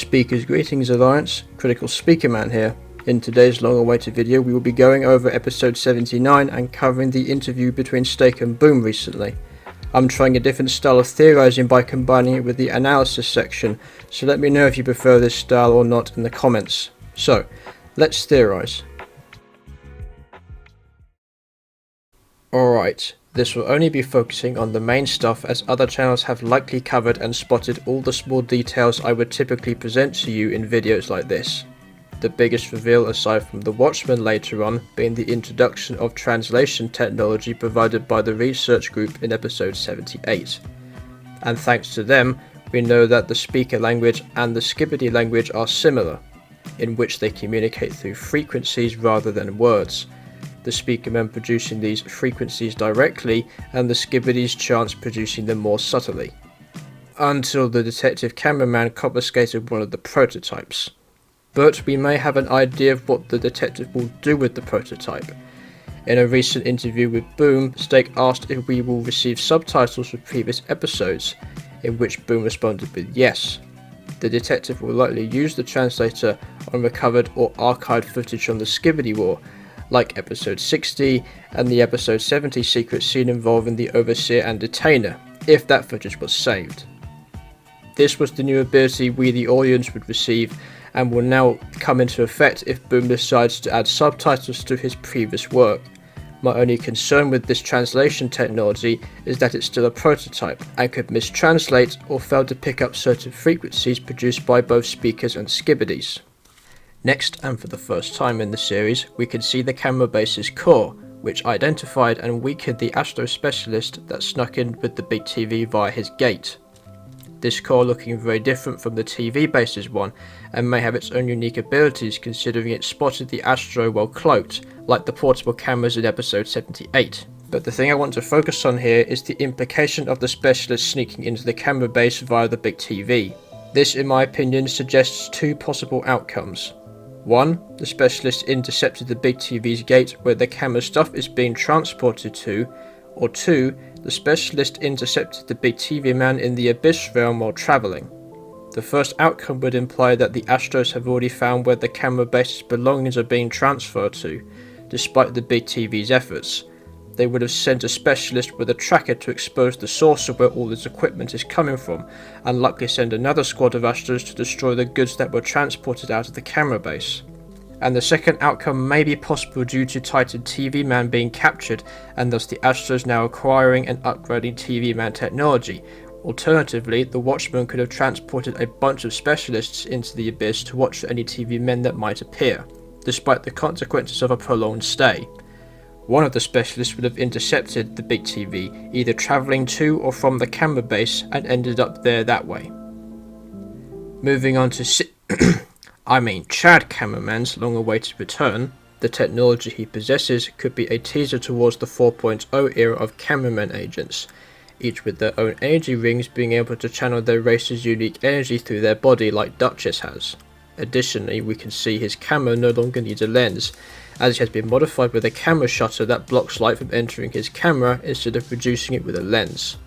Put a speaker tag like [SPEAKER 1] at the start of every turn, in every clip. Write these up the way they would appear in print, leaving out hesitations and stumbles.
[SPEAKER 1] Speakers Greetings Alliance, Critical Speaker Man here. In today's long-awaited video we will be going over episode 79 and covering the interview between Steak and Boom recently. I'm trying a different style of theorising by combining it with the analysis section, so let me know if you prefer this style or not in the comments. So, let's theorise. Alright, this will only be focusing on the main stuff as other channels have likely covered and spotted all the small details I would typically present to you in videos like this. The biggest reveal aside from the Watchmen later on being the introduction of translation technology provided by the research group in episode 78. And thanks to them, we know that the speaker language and the Skibidi language are similar, in which they communicate through frequencies rather than words. The speakermen producing these frequencies directly and the Skibidis chants producing them more subtly. Until the detective cameraman confiscated one of the prototypes. But we may have an idea of what the detective will do with the prototype. In a recent interview with Boom, Steak asked if we will receive subtitles for previous episodes, in which Boom responded with yes. The detective will likely use the translator on recovered or archived footage from the Skibidi War, like episode 60 and the episode 70 secret scene involving the Overseer and Detainer, if that footage was saved. This was the new ability we the audience would receive and will now come into effect if Boom decides to add subtitles to his previous work. My only concern with this translation technology is that it's still a prototype and could mistranslate or fail to pick up certain frequencies produced by both speakers and Skibidis. Next, and for the first time in the series, we can see the camera base's core, which identified and weakened the astro specialist that snuck in with the big TV via his gate. This core looking very different from the TV base's one, and may have its own unique abilities considering it spotted the astro while cloaked, like the portable cameras in episode 78. But the thing I want to focus on here is the implication of the specialist sneaking into the camera base via the big TV. This, in my opinion, suggests two possible outcomes. 1. The specialist intercepted the big TV's gate where the camera stuff is being transported to, or 2. The specialist intercepted the big TV man in the Abyss realm while travelling. The first outcome would imply that the Astros have already found where the camera base's belongings are being transferred to, despite the big TV's efforts. They would have sent a specialist with a tracker to expose the source of where all this equipment is coming from, and likely send another squad of Astros to destroy the goods that were transported out of the camera base. And the second outcome may be possible due to Titan TV Man being captured, and thus the Astros now acquiring and upgrading TV Man technology. Alternatively, the Watchmen could have transported a bunch of specialists into the Abyss to watch for any TV men that might appear, despite the consequences of a prolonged stay. One of the specialists would have intercepted the big TV, either travelling to or from the camera base, and ended up there that way. Moving on to Chad Cameraman's long-awaited return, the technology he possesses could be a teaser towards the 4.0 era of cameraman agents, each with their own energy rings being able to channel their race's unique energy through their body like Duchess has. Additionally, we can see his camera no longer needs a lens, as it has been modified with a camera shutter that blocks light from entering his camera instead of producing it with a lens.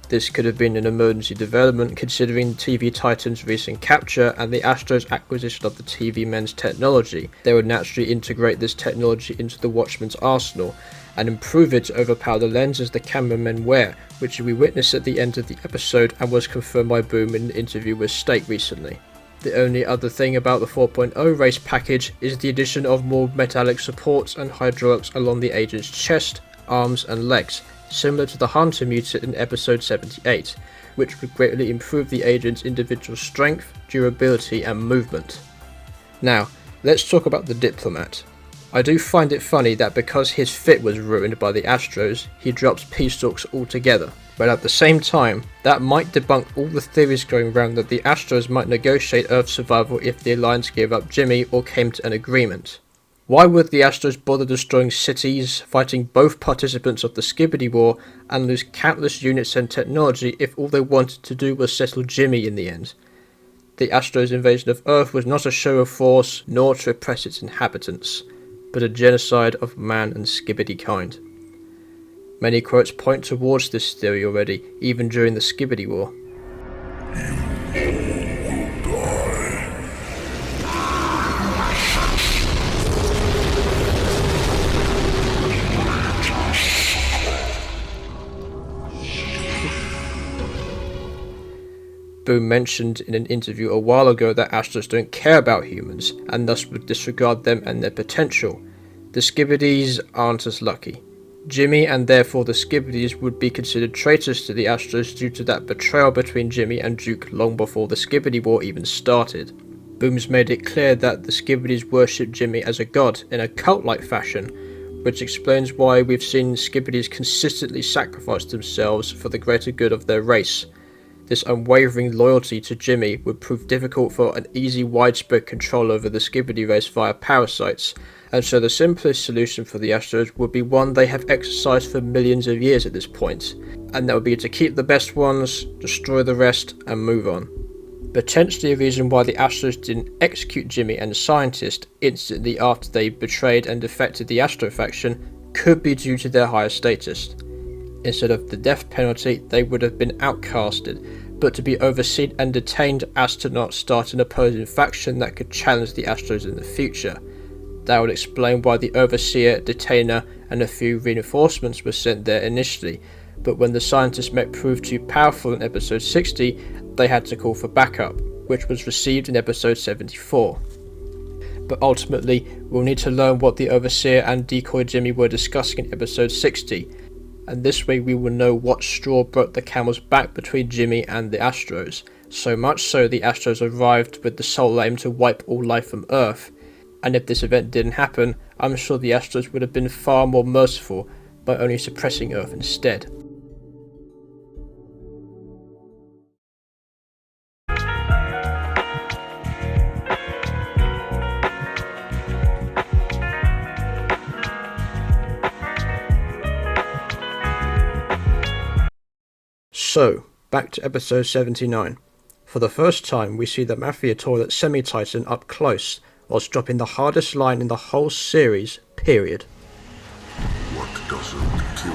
[SPEAKER 1] This could have been an emergency development considering TV Titan's recent capture and the Astros' acquisition of the TV Men's technology. They would naturally integrate this technology into the Watchmen's arsenal and improve it to overpower the lenses the cameramen wear, which we witnessed at the end of the episode and was confirmed by Boom in an interview with Steak recently. The only other thing about the 4.0 race package is the addition of more metallic supports and hydraulics along the agent's chest, arms and legs, similar to the Hunter mutant in episode 78, which would greatly improve the agent's individual strength, durability and movement. Now, let's talk about the Diplomat. I do find it funny that because his fit was ruined by the Astros, he drops peace talks altogether. But at the same time, that might debunk all the theories going around that the Astros might negotiate Earth's survival if the Alliance gave up Jimmy or came to an agreement. Why would the Astros bother destroying cities, fighting both participants of the Skibidi War, and lose countless units and technology if all they wanted to do was settle Jimmy in the end? The Astros' invasion of Earth was not a show of force, nor to oppress its inhabitants, but a genocide of man and Skibidi kind. Many quotes point towards this theory already, even during the Skibidi War.
[SPEAKER 2] You all will die.
[SPEAKER 1] Boom mentioned in an interview a while ago that Astros don't care about humans, and thus would disregard them and their potential. The Skibidis aren't as lucky. Jimmy and therefore the Skibidis would be considered traitors to the Astros due to that betrayal between Jimmy and Duke long before the Skibidi War even started. Boom's made it clear that the Skibidis worship Jimmy as a god in a cult-like fashion, which explains why we've seen Skibidis consistently sacrifice themselves for the greater good of their race. This unwavering loyalty to Jimmy would prove difficult for an easy widespread control over the Skibidi race via parasites, and so the simplest solution for the Astros would be one they have exercised for millions of years at this point, and that would be to keep the best ones, destroy the rest, and move on. Potentially a reason why the Astros didn't execute Jimmy and the scientist instantly after they betrayed and defected the Astro faction could be due to their higher status. Instead of the death penalty, they would have been outcasted, but to be overseen and detained as to not start an opposing faction that could challenge the Astros in the future. That would explain why the Overseer, Detainer, and a few reinforcements were sent there initially, but when the scientist mech proved too powerful in episode 60, they had to call for backup, which was received in episode 74. But ultimately, we'll need to learn what the Overseer and Decoy Jimmy were discussing in episode 60, and this way we will know what straw broke the camel's back between Jimmy and the Astros, so much so the Astros arrived with the sole aim to wipe all life from Earth. And if this event didn't happen, I'm sure the Astros would have been far more merciful by only suppressing Earth instead. So, back to episode 79. For the first time, we see the Mafia toilet Semi-Titan up close, whilst dropping the hardest line in the whole series, period.
[SPEAKER 2] What doesn't kill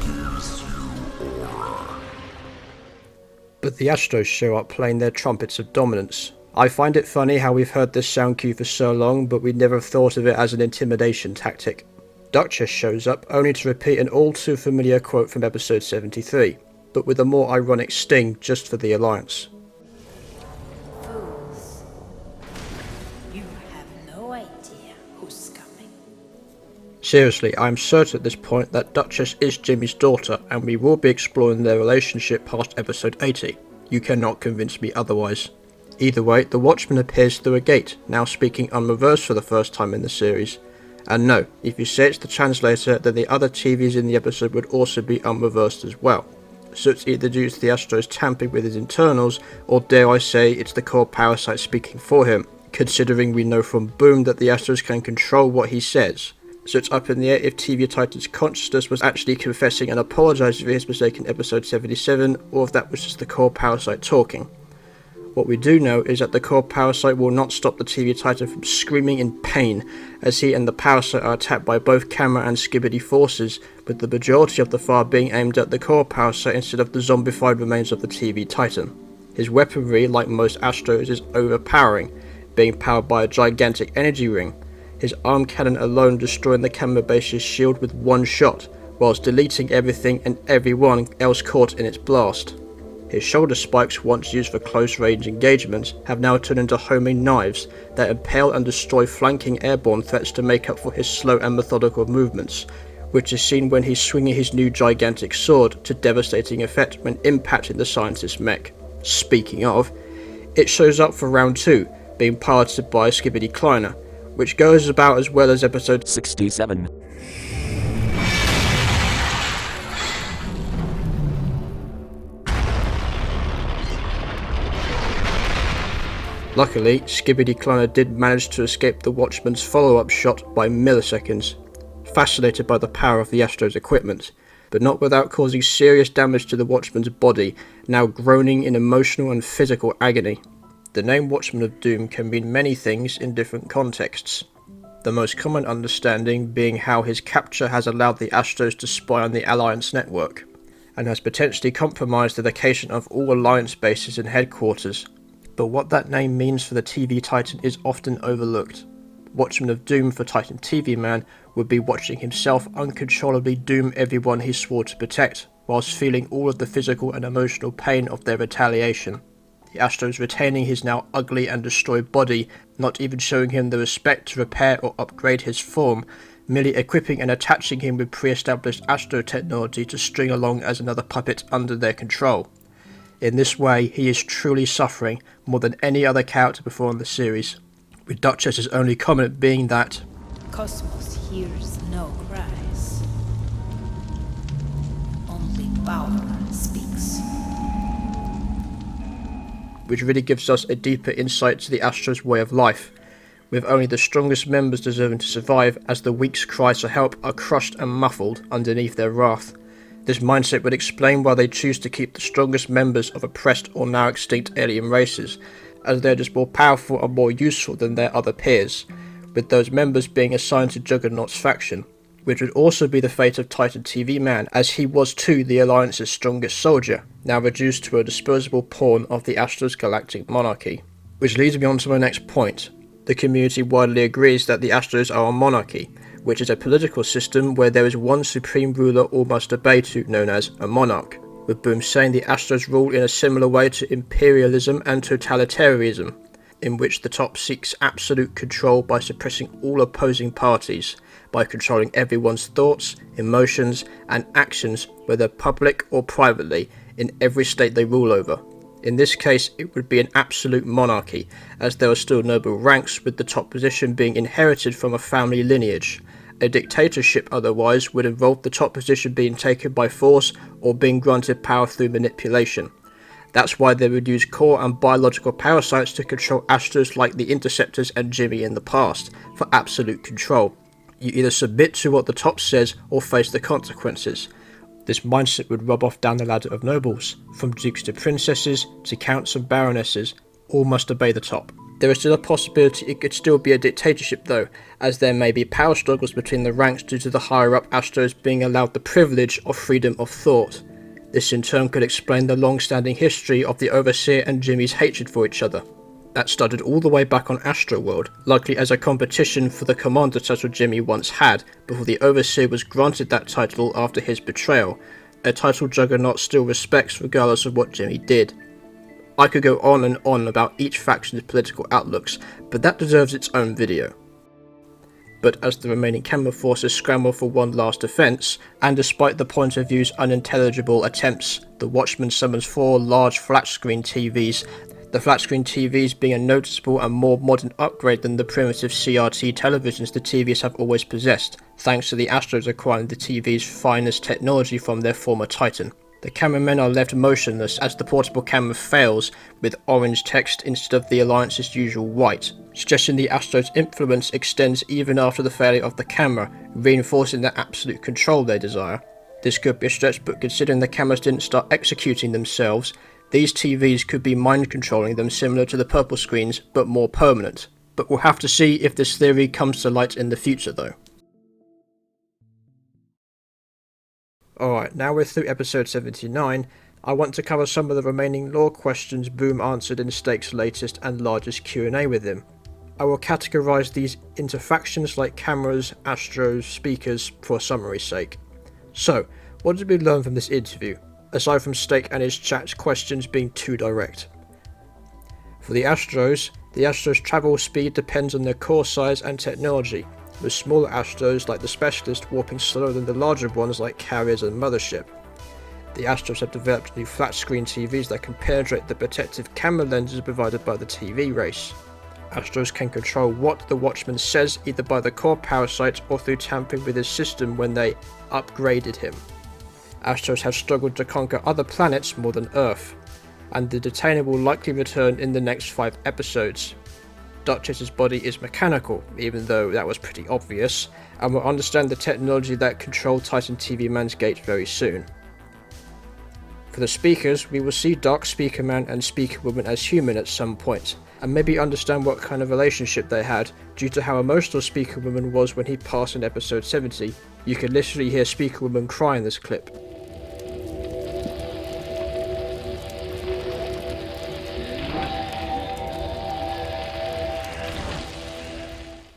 [SPEAKER 2] you gives you aura.
[SPEAKER 1] But the Astros show up playing their trumpets of dominance. I find it funny how we've heard this sound cue for so long, but we never thought of it as an intimidation tactic. Duchess shows up only to repeat an all too familiar quote from episode 73, but with a more ironic sting just for the Alliance.
[SPEAKER 3] Fools. You have no idea who's coming.
[SPEAKER 1] Seriously, I am certain at this point that Duchess is Jimmy's daughter, and we will be exploring their relationship past episode 80. You cannot convince me otherwise. Either way, the Watchman appears through a gate, now speaking unreversed for the first time in the series. And no, if you say it's the translator, then the other TVs in the episode would also be unreversed as well. So it's either due to the Astros tampering with his internals, or dare I say, it's the core parasite speaking for him, considering we know from Boom that the Astros can control what he says. So it's up in the air if TV Titan's consciousness was actually confessing and apologising for his mistake in episode 77, or if that was just the core parasite talking. What we do know is that the core parasite will not stop the TV Titan from screaming in pain as he and the parasite are attacked by both camera and Skibidi forces, with the majority of the fire being aimed at the core parasite instead of the zombified remains of the TV Titan. His weaponry, like most Astros, is overpowering, being powered by a gigantic energy ring, his arm cannon alone destroying the camera base's shield with one shot, whilst deleting everything and everyone else caught in its blast. His shoulder spikes, once used for close-range engagements, have now turned into homing knives that impale and destroy flanking airborne threats to make up for his slow and methodical movements, which is seen when he's swinging his new gigantic sword to devastating effect when impacting the scientist's mech. Speaking of, it shows up for round 2, being piloted by Skibidi Kleiner, which goes about as well as episode
[SPEAKER 4] 67.
[SPEAKER 1] Luckily, Skibidi Kleiner did manage to escape the Watchman's follow-up shot by milliseconds, fascinated by the power of the Astro's equipment, but not without causing serious damage to the Watchman's body, now groaning in emotional and physical agony. The name Watchman of Doom can mean many things in different contexts, the most common understanding being how his capture has allowed the Astros to spy on the Alliance network, and has potentially compromised the location of all Alliance bases and headquarters. But what that name means for the TV Titan is often overlooked. Watchman of Doom for Titan TV Man would be watching himself uncontrollably doom everyone he swore to protect, whilst feeling all of the physical and emotional pain of their retaliation. The Astros retaining his now ugly and destroyed body, not even showing him the respect to repair or upgrade his form, merely equipping and attaching him with pre-established Astro technology to string along as another puppet under their control. In this way, he is truly suffering more than any other character before in the series, with Duchess's only comment being that
[SPEAKER 3] Cosmos hears no cries. Only power speaks.
[SPEAKER 1] which really gives us a deeper insight to the Astros' way of life, with only the strongest members deserving to survive as the weak's cries for help are crushed and muffled underneath their wrath. This mindset would explain why they choose to keep the strongest members of oppressed or now extinct alien races, as they are just more powerful and more useful than their other peers, with those members being assigned to Juggernaut's faction, which would also be the fate of Titan TV Man, as he was too the Alliance's strongest soldier, now reduced to a disposable pawn of the Astros galactic monarchy. Which leads me on to my next point. The community widely agrees that the Astros are a monarchy, which is a political system where there is one supreme ruler all must obey to, known as a monarch, with Boom saying the Astros rule in a similar way to imperialism and totalitarianism, in which the top seeks absolute control by suppressing all opposing parties, by controlling everyone's thoughts, emotions, and actions, whether public or privately, in every state they rule over. In this case, it would be an absolute monarchy, as there are still noble ranks, with the top position being inherited from a family lineage. A dictatorship otherwise would involve the top position being taken by force or being granted power through manipulation. That's why they would use core and biological parasites to control Astros like the Interceptors and Jimmy in the past, for absolute control. You either submit to what the top says or face the consequences. This mindset would rub off down the ladder of nobles, from dukes to princesses to counts and baronesses, all must obey the top. There is still a possibility it could still be a dictatorship though, as there may be power struggles between the ranks due to the higher up Astros being allowed the privilege of freedom of thought. This in turn could explain the long-standing history of the Overseer and Jimmy's hatred for each other. That started all the way back on Astroworld, likely as a competition for the commander title Jimmy once had, before the Overseer was granted that title after his betrayal, a title Juggernaut still respects regardless of what Jimmy did. I could go on and on about each faction's political outlooks, but that deserves its own video. But as the remaining camera forces scramble for one last defense, and despite the point of view's unintelligible attempts, the Watchman summons 4 large flat-screen TVs, the flat-screen TVs being a noticeable and more modern upgrade than the primitive CRT televisions the TVs have always possessed, thanks to the Astros acquiring the TV's finest technology from their former Titan. The cameramen are left motionless as the portable camera fails, with orange text instead of the Alliance's usual white, suggesting the Astros' influence extends even after the failure of the camera, reinforcing the absolute control they desire. This could be a stretch, but considering the cameras didn't start executing themselves, these TVs could be mind-controlling them similar to the purple screens, but more permanent. But we'll have to see if this theory comes to light in the future though. Alright, now we're through episode 79, I want to cover some of the remaining lore questions Boom answered in Stake's latest and largest Q&A with him. I will categorise these into factions like cameras, Astros, speakers, for summary's sake. So, what did we learn from this interview, aside from Stake and his chat's questions being too direct? For the Astros travel speed depends on their core size and technology, with smaller Astros like the Specialist warping slower than the larger ones like Carriers and Mothership. The Astros have developed new flat-screen TVs that can penetrate the protective camera lenses provided by the TV race. Astros can control what the Watchman says either by the core parasite or through tampering with his system when they upgraded him. Astros have struggled to conquer other planets more than Earth, and the detainer will likely return in the next 5 episodes. Duchess's body is mechanical, even though that was pretty obvious, and we'll understand the technology that controlled Titan TV Man's gate very soon. For the speakers, we will see Dark Speaker Man and Speaker Woman as human at some point, and maybe understand what kind of relationship they had due to how emotional Speaker Woman was when he passed in episode 70. You can literally hear Speaker Woman cry in this clip.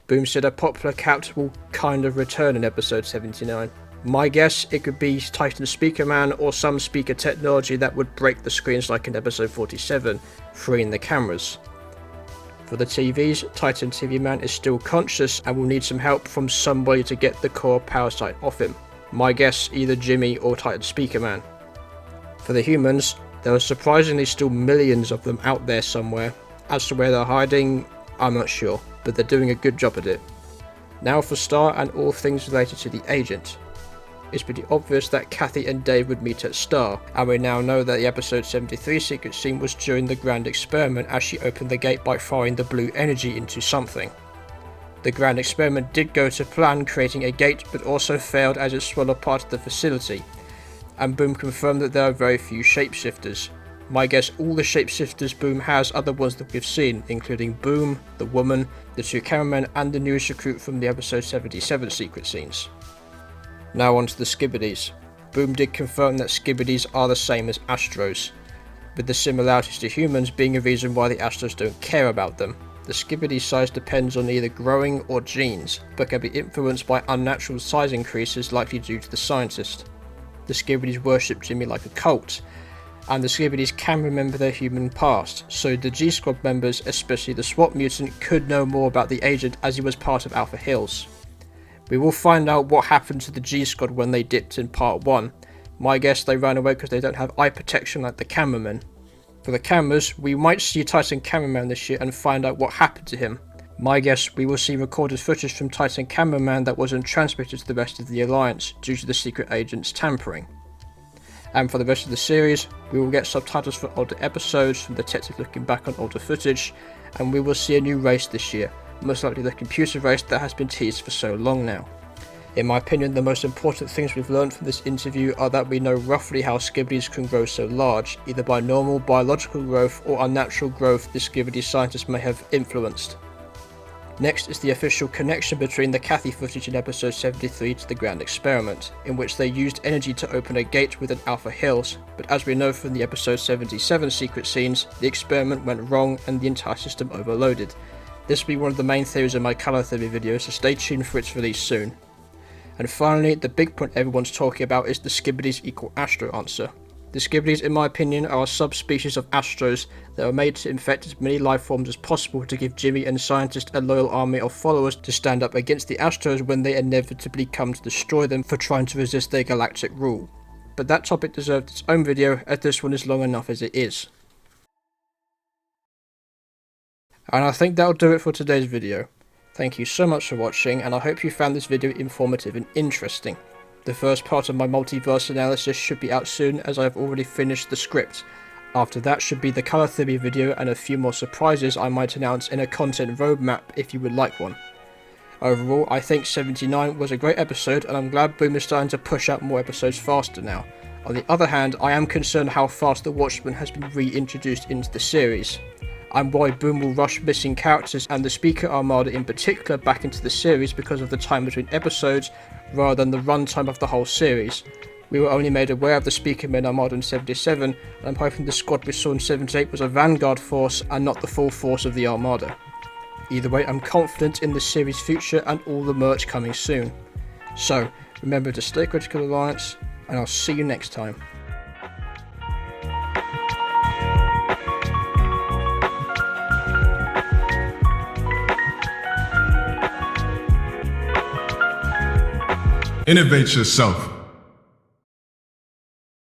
[SPEAKER 1] Boom said a popular character will kind of return in episode 79. My guess, it could be Titan Speaker Man or some speaker technology that would break the screens like in episode 47, freeing the cameras. For the TVs, Titan TV Man is still conscious and will need some help from somebody to get the core parasite off him. My guess, either Jimmy or Titan Speaker Man. For the humans, there are surprisingly still millions of them out there somewhere. As to where they're hiding, I'm not sure, but they're doing a good job at it. Now for Star and all things related to the agent. It's pretty obvious that Kathy and Dave would meet at Star, and we now know that the episode 73 secret scene was during the grand experiment as she opened the gate by firing the blue energy into something. The grand experiment did go to plan, creating a gate, but also failed as it swallowed part of the facility, and Boom confirmed that there are very few shapeshifters. My guess, all the shapeshifters Boom has are the ones that we've seen, including Boom, the woman, the two cameramen, and the newest recruit from the episode 77 secret scenes. Now on to the Skibidis. Boom did confirm that Skibidis are the same as Astros, with the similarities to humans being a reason why the Astros don't care about them. The Skibidi size depends on either growing or genes, but can be influenced by unnatural size increases likely due to the scientist. The Skibidis worship Jimmy like a cult, and the Skibidis can remember their human past, so the G-Squad members, especially the SWAT mutant, could know more about the agent as he was part of Alpha Hills. We will find out what happened to the G-Squad when they dipped in part 1. My guess, they ran away because they don't have eye protection like the cameramen. For the cameras, we might see Titan Cameraman this year and find out what happened to him. My guess, we will see recorded footage from Titan Cameraman that wasn't transmitted to the rest of the Alliance due to the secret agent's tampering. And for the rest of the series, we will get subtitles for older episodes from detectives looking back on older footage, and we will see a new race this year, most likely the computer race that has been teased for so long now. In my opinion, the most important things we've learned from this interview are that we know roughly how Skibidis can grow so large, either by normal biological growth or unnatural growth the Skibidi scientists may have influenced. Next is the official connection between the Kathy footage in episode 73 to the grand experiment, in which they used energy to open a gate within Alpha Hills, but as we know from the episode 77 secret scenes, the experiment went wrong and the entire system overloaded. This will be one of the main theories in my colour theory video, so stay tuned for its release soon. And finally, the big point everyone's talking about is the Skibidis equal Astro answer. The Skibidis, in my opinion, are a subspecies of Astros that are made to infect as many life forms as possible to give Jimmy and scientists a loyal army of followers to stand up against the Astros when they inevitably come to destroy them for trying to resist their galactic rule. But that topic deserved its own video, as this one is long enough as it is. And I think that'll do it for today's video. Thank you so much for watching, and I hope you found this video informative and interesting. The first part of my multiverse analysis should be out soon, as I have already finished the script. After that should be the colour theory video and a few more surprises I might announce in a content roadmap if you would like one. Overall, I think 79 was a great episode, and I'm glad Boom is starting to push out more episodes faster now. On the other hand, I am concerned how fast the Watchman has been reintroduced into the series. I'm worried Boom will rush missing characters and the Speaker Armada in particular back into the series because of the time between episodes rather than the runtime of the whole series. We were only made aware of the Speaker Men Armada in 77, and I'm hoping the squad we saw in 78 was a vanguard force and not the full force of the Armada. Either way, I'm confident in the series' future and all the merch coming soon. So, remember to stay critical, Alliance, and I'll see you next time.
[SPEAKER 2] Innovate yourself.